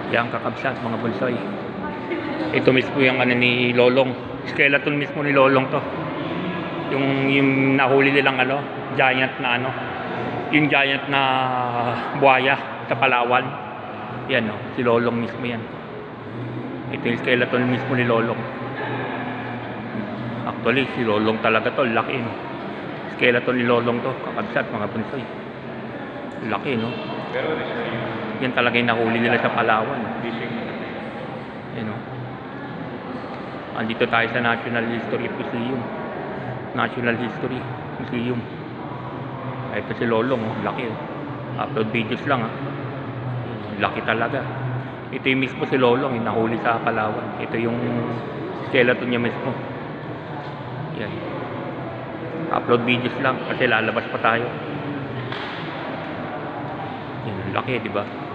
Yan, kakabsat mga bunsoy. Ito mismo yung ano ni Lolong. Skeleton mismo ni Lolong to. Yung nahuli nilang ano, giant na ano. Yung giant na buhaya sa Palawan. Yan oh, si Lolong mismo yan. Ito yung skeleton mismo ni Lolong. Actually, si Lolong talaga to, laki no. Skeleton ni Lolong to, kakabsat mga bunsoy. Laki no. Yan talaga yung nahuli nila sa Palawan. Yan o. Andito tayo sa National History Museum. National History Museum. Ito si Lolong, oh. Laki oh. Upload videos lang ah. Laki talaga. Ito yung mismo si Lolong, yung nahuli sa Palawan. Ito yung skeleton niya mismo. Yan. Upload videos lang kasi lalabas pa tayo. Yan, laki, di ba?